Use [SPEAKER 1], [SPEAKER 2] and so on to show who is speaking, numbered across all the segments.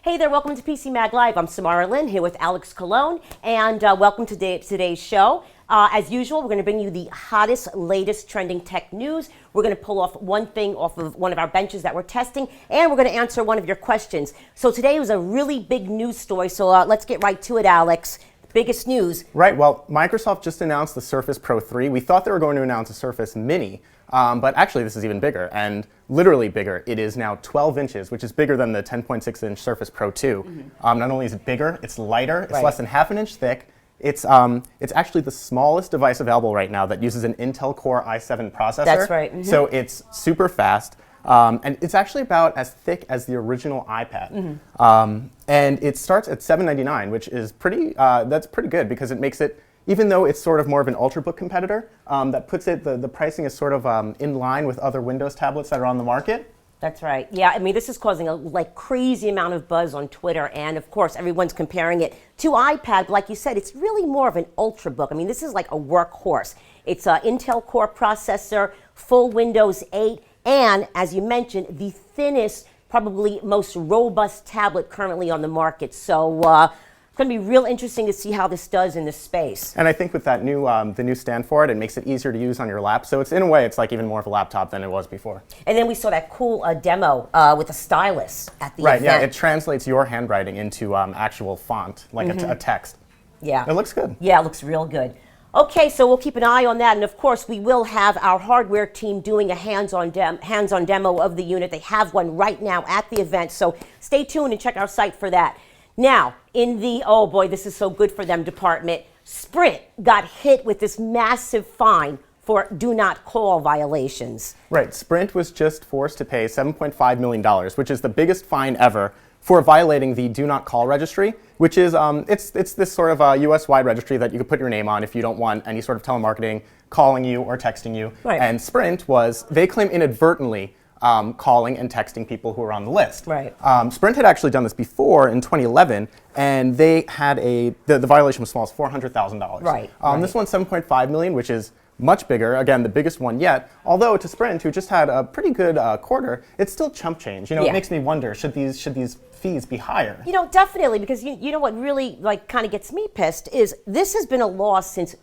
[SPEAKER 1] Hey there, welcome to PCMag Live. I'm Samara Lynn here with Alex Colon, and welcome to today's show. As usual, we're going to bring you the hottest, latest trending tech news. We're going to pull off one thing off of one of our benches that we're testing, and we're going to answer one of your questions. So today was a really big news story, so let's get right to it, Alex. Biggest news.
[SPEAKER 2] Right, well, Microsoft just announced the Surface Pro 3. We thought they were going to announce a Surface Mini, but actually this is even bigger, and literally bigger. It is now 12 inches, which is bigger than the 10.6-inch Surface Pro 2. Mm-hmm. Not only is it bigger, it's lighter, it's less than half an inch thick. It's actually the smallest device available right now that uses an Intel Core i7 processor.
[SPEAKER 1] That's right. Mm-hmm.
[SPEAKER 2] So it's super fast. And it's actually about as thick as the original iPad. Mm-hmm. And it starts at $799, which is that's pretty good because it makes it, even though it's sort of more of an Ultrabook competitor, that puts it, the pricing is sort of in line with other Windows tablets that are on the market.
[SPEAKER 1] That's right. Yeah, I mean, this is causing a crazy amount of buzz on Twitter, and of course, everyone's comparing it to iPad. But like you said, it's really more of an Ultrabook. I mean, this is like a workhorse. It's an Intel Core processor, full Windows 8, and as you mentioned, the thinnest, probably most robust tablet currently on the market. So it's going to be real interesting to see how this does in this space.
[SPEAKER 2] And I think with that new, the new stand for it, it makes it easier to use on your lap. So it's, in a way, it's like even more of a laptop than it was before.
[SPEAKER 1] And then we saw that cool demo with a stylus at the event.
[SPEAKER 2] Right, yeah, it translates your handwriting into actual font, like a text.
[SPEAKER 1] Yeah.
[SPEAKER 2] It looks good.
[SPEAKER 1] Yeah, it looks real good. Okay, so we'll keep an eye on that, and of course we will have our hardware team doing a hands-on demo of the unit. They have one right now at the event, so stay tuned and check our site for that. Now, in the, oh boy, this is so good for them department, Sprint got hit with this massive fine for do not call violations. Right,
[SPEAKER 2] Sprint was just forced to pay $7.5 million, which is the biggest fine ever for violating the do not call registry, which is, it's this sort of US-wide registry that you could put your name on if you don't want any sort of telemarketing calling you or texting you.
[SPEAKER 1] Right.
[SPEAKER 2] And Sprint was, they claim inadvertently calling and texting people who were on the list.
[SPEAKER 1] Right.
[SPEAKER 2] Sprint had actually done this before in 2011, and they had the violation was small as $400,000.
[SPEAKER 1] Right.
[SPEAKER 2] This one's $7.5 million, which is much bigger, again, the biggest one yet. Although to Sprint, who just had a pretty good quarter, it's still chump change. You know, It makes me wonder, should these fees be higher?
[SPEAKER 1] You know, definitely, because you know what really kind of gets me pissed is this has been a law since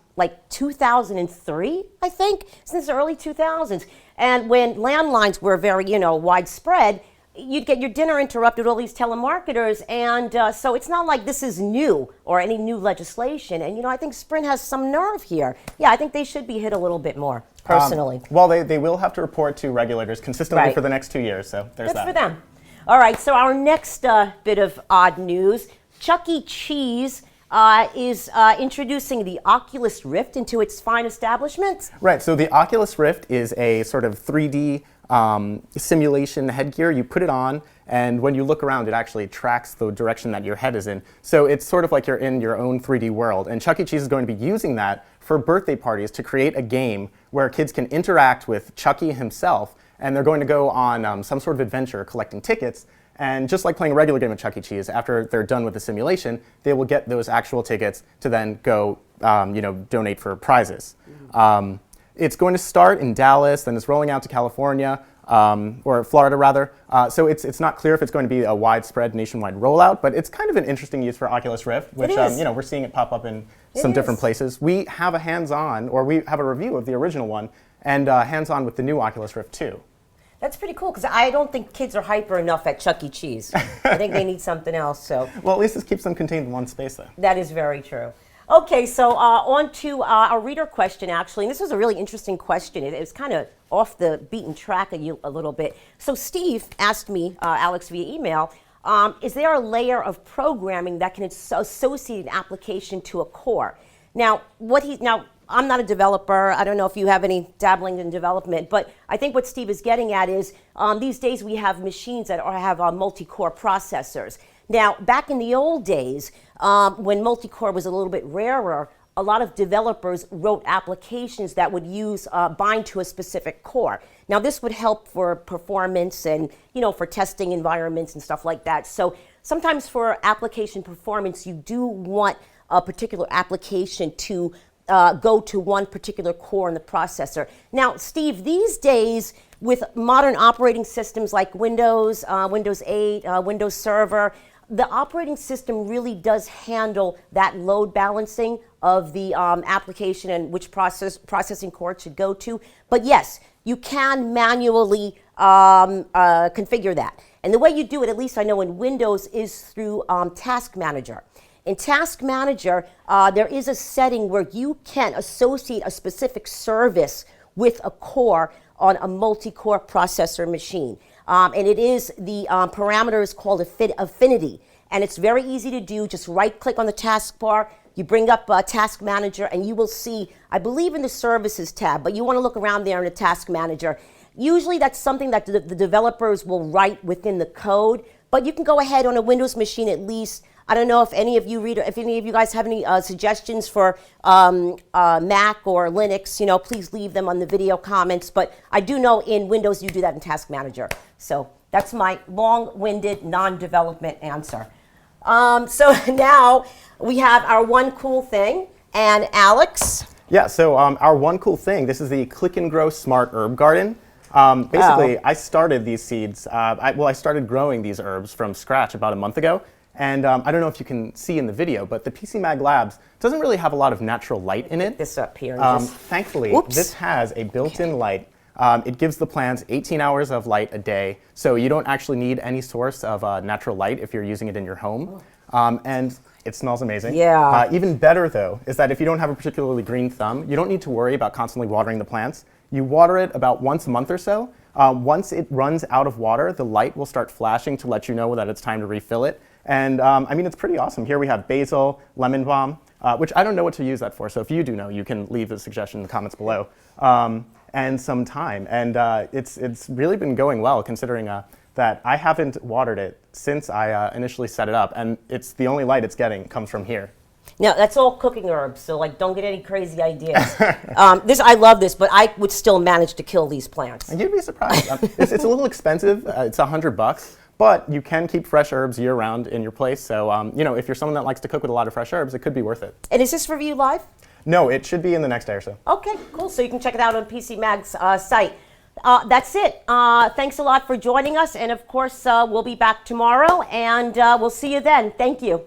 [SPEAKER 1] 2003, I think, since the early 2000s. And when landlines were very, widespread, you'd get your dinner interrupted with all these telemarketers, and so it's not like this is new or any new legislation. And I think Sprint has some nerve here. Yeah, I think they should be hit a little bit more, personally.
[SPEAKER 2] Well, they will have to report to regulators consistently for the next 2 years, so there's that.
[SPEAKER 1] Good for them. All right, so our next bit of odd news, Chuck E. Cheese is introducing the Oculus Rift into its fine establishments.
[SPEAKER 2] Right, so the Oculus Rift is a sort of 3D simulation headgear. You put it on, and when you look around, it actually tracks the direction that your head is in. So it's sort of like you're in your own 3D world. And Chuck E. Cheese is going to be using that for birthday parties to create a game where kids can interact with Chucky himself, and they're going to go on some sort of adventure collecting tickets. And just like playing a regular game of Chuck E. Cheese, after they're done with the simulation, they will get those actual tickets to then go, donate for prizes. Mm-hmm. It's going to start in Dallas, then it's rolling out to California, or Florida rather. So it's not clear if it's going to be a widespread nationwide rollout, but it's kind of an interesting use for Oculus Rift, which we're seeing it pop up in some different places. We have a hands-on, or we have a review of the original one, and hands-on with the new Oculus Rift 2.
[SPEAKER 1] That's pretty cool, because I don't think kids are hyper enough at Chuck E. Cheese. I think they need something else. So.
[SPEAKER 2] Well, at least this keeps them contained in one space, though.
[SPEAKER 1] That is very true. Okay, so on to our reader question, actually. And this was a really interesting question. It was kind of off the beaten track a little bit. So Steve asked me, Alex, via email, is there a layer of programming that can associate an application to a core? Now, I'm not a developer. I don't know if you have any dabbling in development, but I think what Steve is getting at is these days we have machines that have multi-core processors. Now, back in the old days, when multi-core was a little bit rarer, a lot of developers wrote applications that would bind to a specific core. Now, this would help for performance and, for testing environments and stuff like that. So sometimes for application performance, you do want a particular application to go to one particular core in the processor. Now, Steve, these days, with modern operating systems like Windows, Windows 8, Windows Server, the operating system really does handle that load balancing of the application and which processing core it should go to. But yes, you can manually configure that. And the way you do it, at least I know in Windows, is through Task Manager. In Task Manager, there is a setting where you can associate a specific service with a core on a multi-core processor machine. And it is, the parameter is called affinity. And it's very easy to do. Just right-click on the taskbar, you bring up Task Manager, and you will see, I believe in the Services tab, but you want to look around there in the Task Manager. Usually that's something that the developers will write within the code, but you can go ahead on a Windows machine at least. I don't know if any of you guys have any suggestions for Mac or Linux, please leave them on the video comments. But I do know in Windows you do that in Task Manager. So that's my long-winded, non-development answer. So now we have our one cool thing, and Alex.
[SPEAKER 2] Yeah, so our one cool thing, this is the Click and Grow Smart Herb Garden. Basically, I started these seeds, I started growing these herbs from scratch about a month ago. And I don't know if you can see in the video, but the PCMag Labs doesn't really have a lot of natural light in it.
[SPEAKER 1] This up here.
[SPEAKER 2] Thankfully, this has a built-in light. It gives the plants 18 hours of light a day, so you don't actually need any source of natural light if you're using it in your home. And it smells amazing.
[SPEAKER 1] Yeah.
[SPEAKER 2] Even better, though, is that if you don't have a particularly green thumb, you don't need to worry about constantly watering the plants. You water it about once a month or so. Once it runs out of water, the light will start flashing to let you know that it's time to refill it. And I mean, it's pretty awesome. Here we have basil, lemon balm, which I don't know what to use that for. So if you do know, you can leave a suggestion in the comments below. And some thyme. And it's really been going well, considering that I haven't watered it since I initially set it up. And it's the only light it's getting comes from here.
[SPEAKER 1] Now, that's all cooking herbs, so don't get any crazy ideas. I love this, but I would still manage to kill these plants.
[SPEAKER 2] And you'd be surprised. It's a little expensive. It's $100. But you can keep fresh herbs year-round in your place. So, if you're someone that likes to cook with a lot of fresh herbs, it could be worth it.
[SPEAKER 1] And is this review live?
[SPEAKER 2] No, it should be in the next day or so.
[SPEAKER 1] Okay, cool. So you can check it out on PCMag's site. That's it. Thanks a lot for joining us. And, of course, we'll be back tomorrow, and we'll see you then. Thank you.